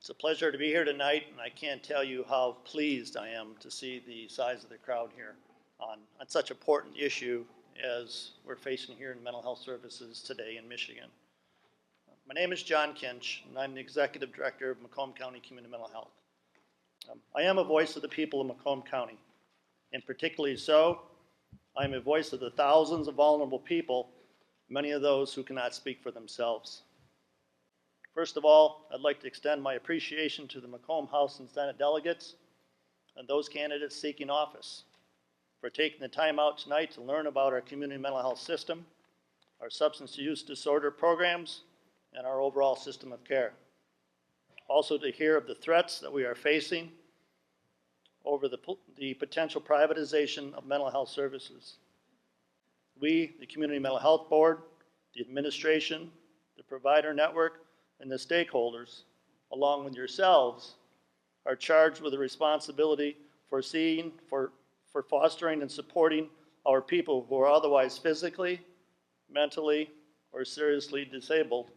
It's a pleasure to be here tonight, and I can't tell you how pleased I am to see the size of the crowd here on such an important issue as we're facing here in mental health services today in Michigan. My name is John Kinch, and I'm the Executive Director of Macomb County Community Mental Health. I am a voice of the people of Macomb County, and particularly so, I'm a voice of the thousands of vulnerable people, many of those who cannot speak for themselves. First of all, I'd like to extend my appreciation to the Macomb House and Senate delegates and those candidates seeking office for taking the time out tonight to learn about our community mental health system, our substance use disorder programs, and our overall system of care. Also to hear of the threats that we are facing over the potential privatization of mental health services. We, the Community Mental Health Board, the administration, the provider network, and the stakeholders, along with yourselves, are charged with the responsibility for fostering and supporting our people who are otherwise physically, mentally, or seriously disabled,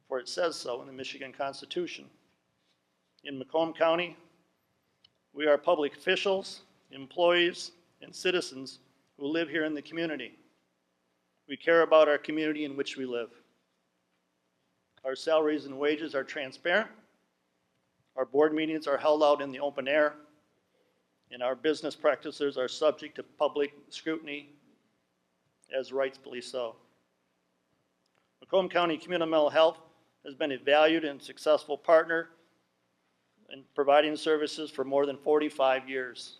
for it says so in the Michigan Constitution. In Macomb County, we are public officials, employees, and citizens who live here in the community. We care about our community in which we live. Our salaries and wages are transparent. Our board meetings are held out in the open air, and our business practices are subject to public scrutiny, as rightfully so. Macomb County Community Mental Health has been a valued and successful partner in providing services for more than 45 years.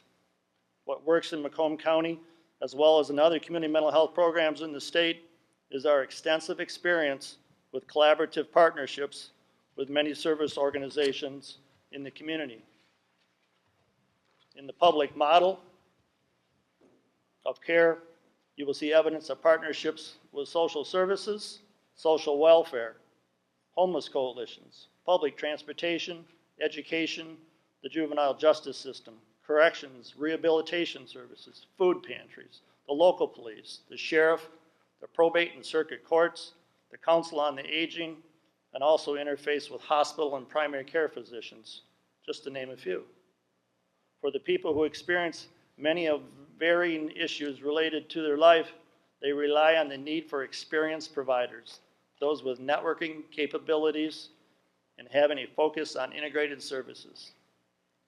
What works in Macomb County, as well as in other community mental health programs in the state, is our extensive experience with collaborative partnerships with many service organizations in the community. In the public model of care, you will see evidence of partnerships with social services, social welfare, homeless coalitions, public transportation, education, the juvenile justice system, corrections, rehabilitation services, food pantries, the local police, the sheriff, the probate and circuit courts, the Council on the Aging, and also interface with hospital and primary care physicians, just to name a few. For the people who experience many of varying issues related to their life, they rely on the need for experienced providers, those with networking capabilities and having a focus on integrated services.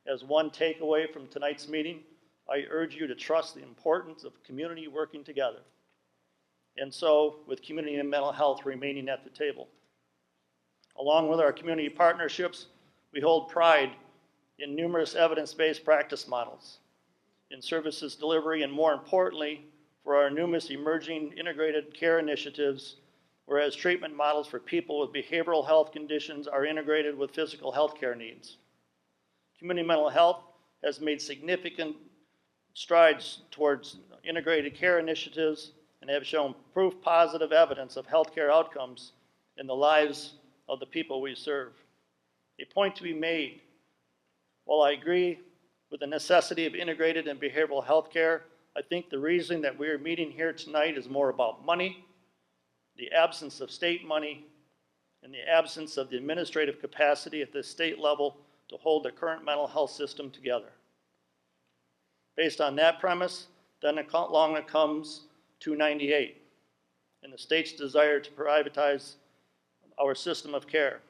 As one takeaway from tonight's meeting, I urge you to trust the importance of community working together. And so, with community and mental health remaining at the table. Along with our community partnerships, we hold pride in numerous evidence-based practice models, in services delivery, and more importantly, for our numerous emerging integrated care initiatives, whereas treatment models for people with behavioral health conditions are integrated with physical health care needs. Community mental health has made significant strides towards integrated care initiatives and have shown proof positive evidence of healthcare outcomes in the lives of the people we serve. A point to be made, while I agree with the necessity of integrated and behavioral health care, I think the reason that we're meeting here tonight is more about money, the absence of state money, and the absence of the administrative capacity at the state level to hold the current mental health system together. Based on that premise, then along comes 298 and the state's desire to privatize our system of care.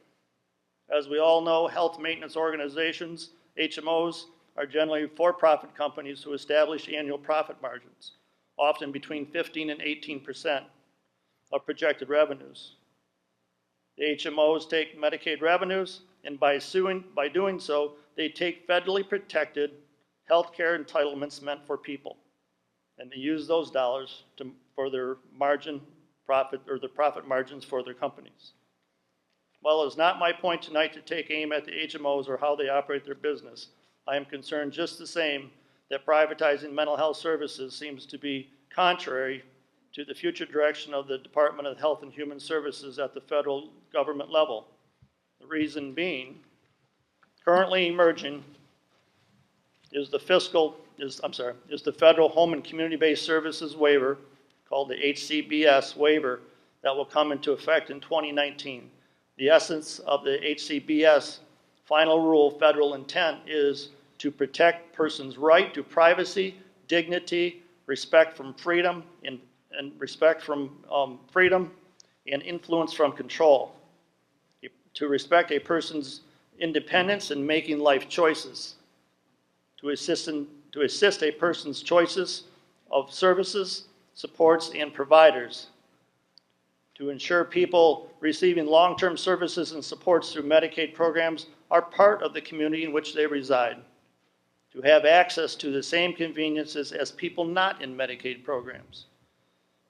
As we all know, health maintenance organizations, HMOs, are generally for-profit companies who establish annual profit margins, often between 15 and 18% of projected revenues. The HMOs take Medicaid revenues, and by doing so, they take federally protected health care entitlements meant for people, and they use those dollars for their profit margins for their companies. While it is not my point tonight to take aim at the HMOs or how they operate their business, I am concerned just the same that privatizing mental health services seems to be contrary to the future direction of the Department of Health and Human Services at the federal government level. The reason being, currently emerging is the federal home and community-based services waiver, called the HCBS waiver, that will come into effect in 2019. The essence of the HCBS final rule federal intent is to protect persons' right to privacy, dignity, respect from freedom, and respect from freedom and influence from control. To respect a person's independence in making life choices. To assist a person's choices of services, supports, and providers. To ensure people receiving long-term services and supports through Medicaid programs are part of the community in which they reside. To have access to the same conveniences as people not in Medicaid programs.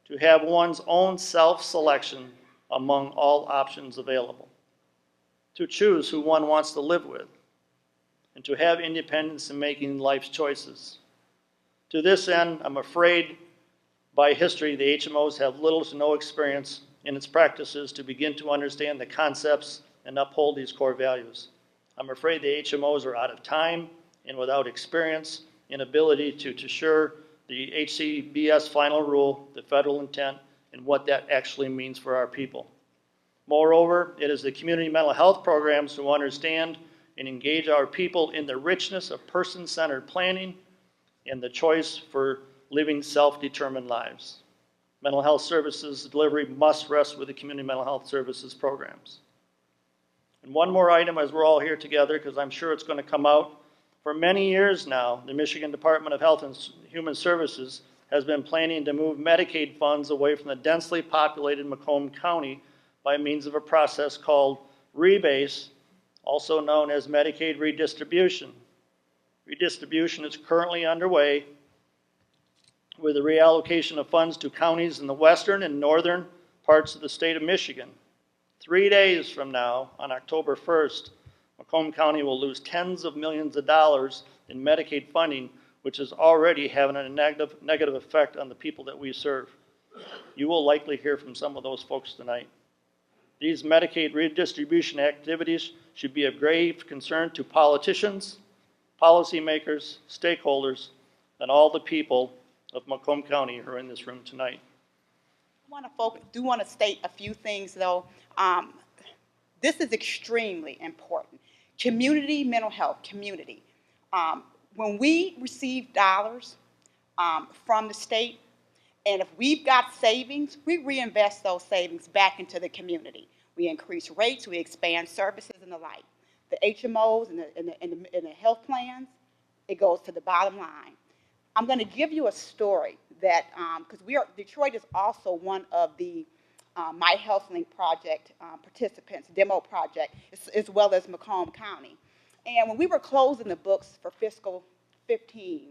To have one's own self-selection among all options available. To choose who one wants to live with. And to have independence in making life's choices. To this end, I'm afraid by history the HMOs have little to no experience in its practices to begin to understand the concepts and uphold these core values. I'm afraid the HMOs are out of time and without experience and ability to assure the HCBS final rule, the federal intent, and what that actually means for our people. Moreover, it is the community mental health programs who understand and engage our people in the richness of person-centered planning and the choice for living self-determined lives. Mental health services delivery must rest with the community mental health services programs. And one more item as we're all here together, because I'm sure it's going to come out. For many years now, the Michigan Department of Health and Human Services has been planning to move Medicaid funds away from the densely populated Macomb County by means of a process called rebase, also known as Medicaid redistribution. Redistribution is currently underway with the reallocation of funds to counties in the western and northern parts of the state of Michigan. 3 days from now, on October 1st, Macomb County will lose tens of millions of dollars in Medicaid funding, which is already having a negative effect on the people that we serve. You will likely hear from some of those folks tonight. These Medicaid redistribution activities should be of grave concern to politicians, policymakers, stakeholders, and all the people of Macomb County who are in this room tonight. I do want to state a few things, though. This is extremely important. Community mental health, community. When we receive dollars from the state, and if we've got savings, we reinvest those savings back into the community. We increase rates, we expand services and the like. The HMOs and the health plans, it goes to the bottom line. I'm going to give you a story that, because Detroit is also one of the My Health Link project participants, demo project, as well as Macomb County. And when we were closing the books for fiscal 15,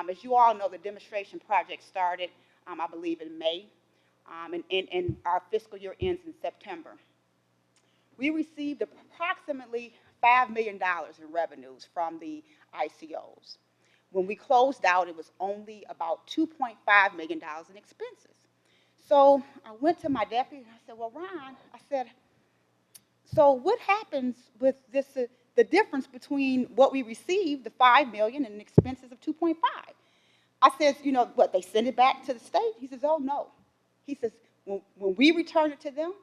as you all know, the demonstration project started, I believe, in May, and our fiscal year ends in September. We received approximately $5 million in revenues from the ICOs. When we closed out, it was only about $2.5 million in expenses. So I went to my deputy and I said, well, Ron, I said, so what happens with this, the difference between what we received, the $5 million, and expenses of 2.5? I said, you know what, they send it back to the state? He says, oh, no. He says, when we return it to them,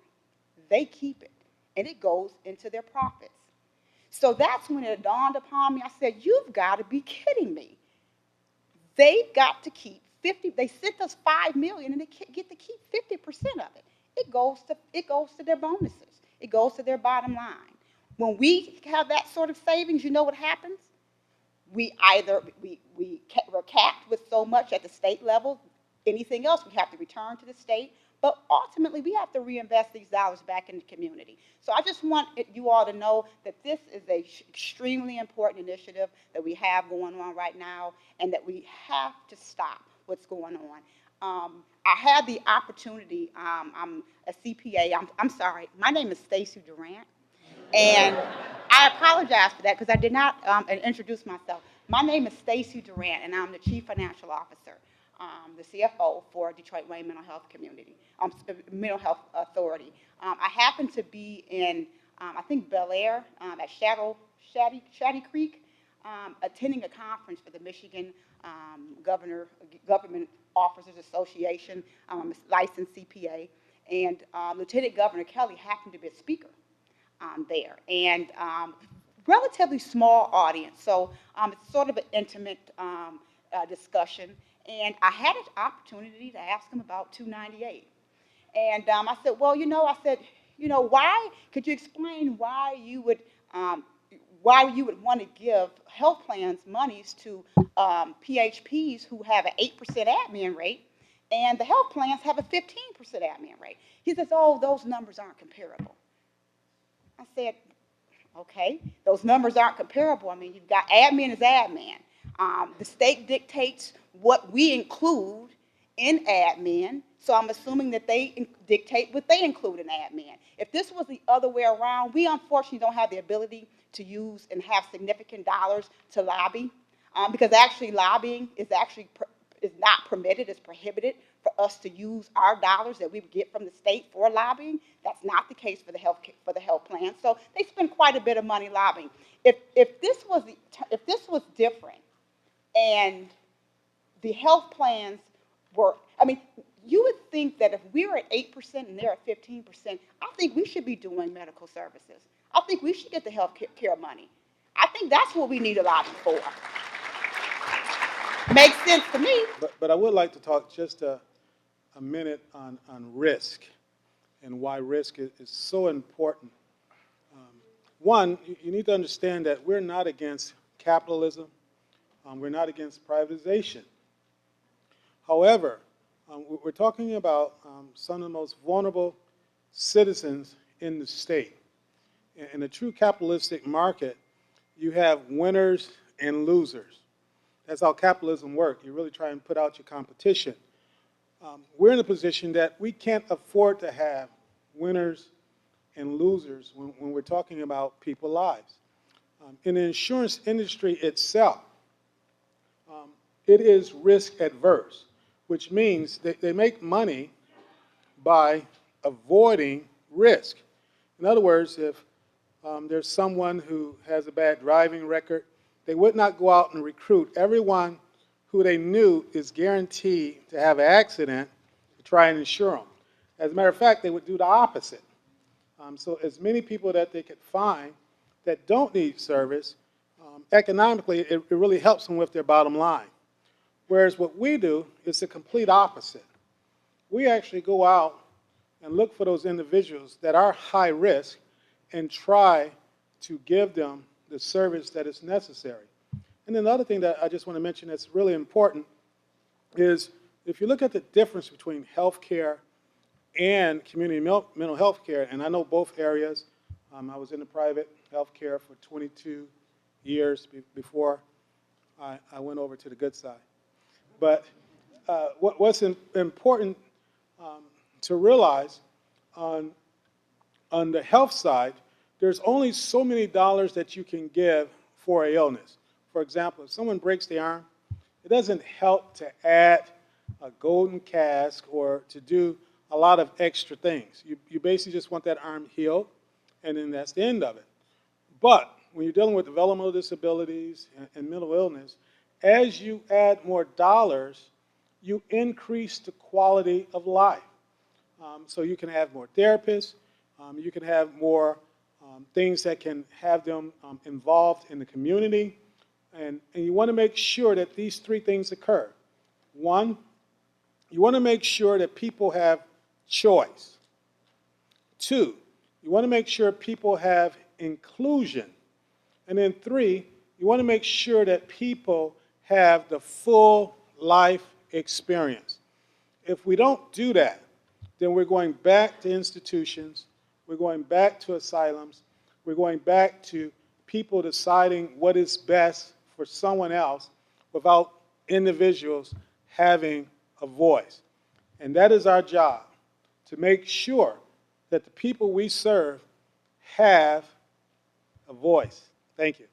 they keep it, and it goes into their profits. So that's when it dawned upon me. I said, you've got to be kidding me. They've got to keep 50. They sent us $5 million, and they get to keep 50% of it. It goes to their bonuses. It goes to their bottom line. When we have that sort of savings, you know what happens? We're capped with so much at the state level. Anything else, we have to return to the state. But ultimately, we have to reinvest these dollars back in the community. So I just want you all to know that this is an extremely important initiative that we have going on right now, and that we have to stop what's going on. I had the opportunity, I'm a CPA, I'm sorry, my name is Stacy Durant, and I apologize for that because I did not introduce myself. My name is Stacy Durant, and I'm the Chief Financial Officer, the CFO for Detroit Wayne Mental Health Community, Mental Health Authority. I happen to be in, I think, Bel Air at Shady Creek, attending a conference for the Michigan Government Officers Association. I'm a licensed CPA, and Lieutenant Governor Kelly happened to be a speaker there. And relatively small audience, so it's sort of an intimate discussion. And I had an opportunity to ask him about 298. And I said, well, why, could you explain um, why you would want to give health plans monies to PHPs who have an 8% admin rate, and the health plans have a 15% admin rate? He says, oh, those numbers aren't comparable. I said, okay, those numbers aren't comparable. I mean, you've got admin is admin. The state dictates what we include in admin, so I'm assuming that they dictate what they include in admin. If this was the other way around, we unfortunately don't have the ability to use and have significant dollars to lobby, because actually lobbying is not permitted, it's prohibited for us to use our dollars that we get from the state for lobbying. That's not the case for the health plan. So they spend quite a bit of money lobbying. If this was different, and the health plans were, I mean, you would think that if we were at 8% and they're at 15%, I think we should be doing medical services. I think we should get the health care money. I think that's what we need a lobby for. Makes sense to me. But I would like to talk just a minute on risk and why risk is so important. One, you need to understand that we're not against capitalism. We're not against privatization. However, we're talking about some of the most vulnerable citizens in the state. In a true capitalistic market, you have winners and losers. That's how capitalism works. You really try and put out your competition. We're in a position that we can't afford to have winners and losers when we're talking about people's lives. In the insurance industry itself, it is risk adverse, which means that they make money by avoiding risk. In other words, if there's someone who has a bad driving record, they would not go out and recruit everyone who they knew is guaranteed to have an accident to try and insure them. As a matter of fact, they would do the opposite. So as many people that they could find that don't need service, economically, it really helps them with their bottom line. Whereas what we do is the complete opposite. We actually go out and look for those individuals that are high risk and try to give them the service that is necessary. And then the other thing that I just want to mention that's really important is if you look at the difference between healthcare and community mental health care, and I know both areas. I was in the private healthcare for 22 years before I went over to the good side. But what's important to realize on the health side, there's only so many dollars that you can give for an illness. For example, if someone breaks their arm, it doesn't help to add a golden cast or to do a lot of extra things. You basically just want that arm healed, and then that's the end of it. But when you're dealing with developmental disabilities and mental illness, as you add more dollars, you increase the quality of life. So you can have more therapists, you can have more things that can have them involved in the community, and you want to make sure that these three things occur. One, you want to make sure that people have choice. Two, you want to make sure people have inclusion. And then three, you want to make sure that people have the full life experience. If we don't do that, then we're going back to institutions, we're going back to asylums, we're going back to people deciding what is best for someone else without individuals having a voice. And that is our job, to make sure that the people we serve have a voice. Thank you.